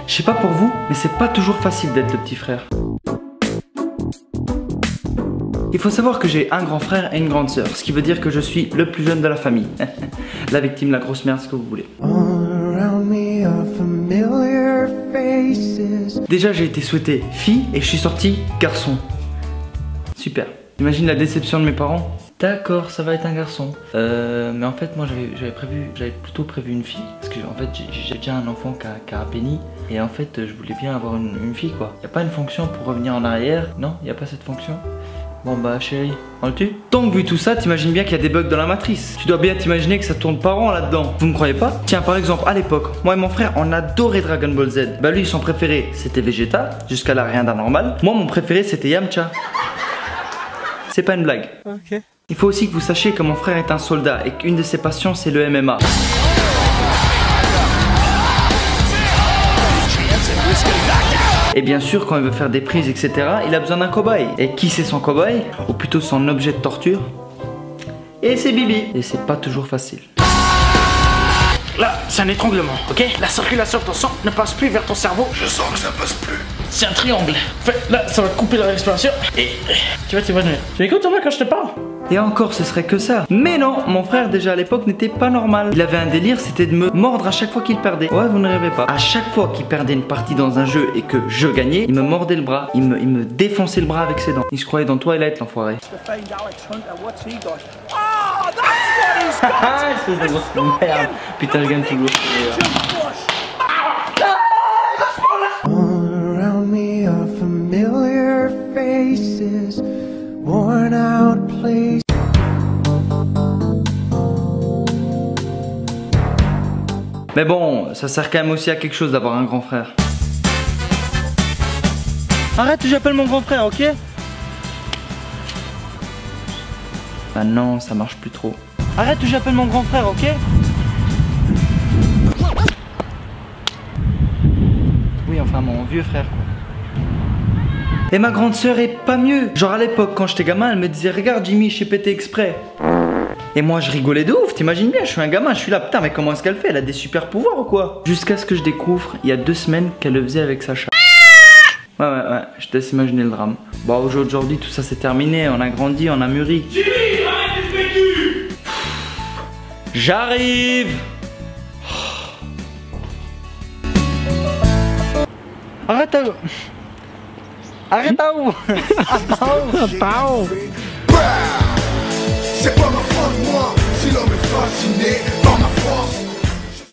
Je sais pas pour vous, mais c'est pas toujours facile d'être le petit frère. Il faut savoir que j'ai un grand frère et une grande sœur, ce qui veut dire que je suis le plus jeune de la famille. La victime, la grosse merde, ce que vous voulez. Déjà, j'ai été souhaité fille et je suis sorti garçon. Super. Imagine la déception de mes parents. D'accord, ça va être un garçon. Mais en fait, moi, j'avais plutôt prévu une fille. Parce que, en fait, j'ai déjà un enfant qui a un pénis. Et en fait, je voulais bien avoir une fille, quoi. Y a pas une fonction pour revenir en arrière? Non, y a pas cette fonction? Bon bah chérie, on le tue? Donc vu tout ça, t'imagines bien qu'il y a des bugs dans la matrice. Tu dois bien t'imaginer que ça tourne pas rond là-dedans. Vous me croyez pas? Tiens, par exemple, à l'époque, moi et mon frère, on adorait Dragon Ball Z. Bah lui, son préféré, c'était Vegeta. Jusqu'à là, rien d'anormal. Moi, mon préféré, c'était Yamcha. C'est pas une blague. Ok. Il faut aussi que vous sachiez que mon frère est un soldat et qu'une de ses passions, c'est le MMA. Et bien sûr, quand il veut faire des prises, etc., il a besoin d'un cobaye. Et qui c'est son cobaye? Ou plutôt son objet de torture? Et c'est Bibi. Et c'est pas toujours facile. Là, c'est un étranglement, ok? La circulation de ton sang ne passe plus vers ton cerveau. Je sens que ça passe plus. C'est un triangle. Là, ça va te couper la respiration et tu vas t'évanouir. Tu m'écoutes moi quand je te parle? Et encore, ce serait que ça. Mais non, mon frère déjà à l'époque n'était pas normal. Il avait un délire, c'était de me mordre à chaque fois qu'il perdait. Ouais, vous ne rêvez pas. À chaque fois qu'il perdait une partie dans un jeu et que je gagnais, il me mordait le bras. Il me défonçait le bras avec ses dents. Il se croyait dans Twilight, l'enfoiré. Ah, c'est de grosse merde. Putain, je gagne toujours. Mais bon, ça sert quand même aussi à quelque chose d'avoir un grand frère. Arrête, j'appelle mon grand frère, ok? Bah non, ça marche plus trop. Arrête, j'appelle mon grand frère, ok? Oui, enfin mon vieux frère, quoi. Et ma grande sœur est pas mieux. Genre à l'époque, quand j'étais gamin, elle me disait regarde Jimmy, je sais péter exprès. Et moi je rigolais de ouf, t'imagines bien, je suis un gamin, je suis là, putain mais comment est-ce qu'elle fait? Elle a des super pouvoirs ou quoi? Jusqu'à ce que je découvre, il y a 2 semaines, qu'elle le faisait avec Sacha. Ouais, je te laisse imaginer le drame. Bon, aujourd'hui tout ça c'est terminé, on a grandi, on a mûri. Jimmy, arrête de vécu. J'arrive. Arrête à où? Arrête à où? C'est pas ma faute moi, si l'homme est fasciné.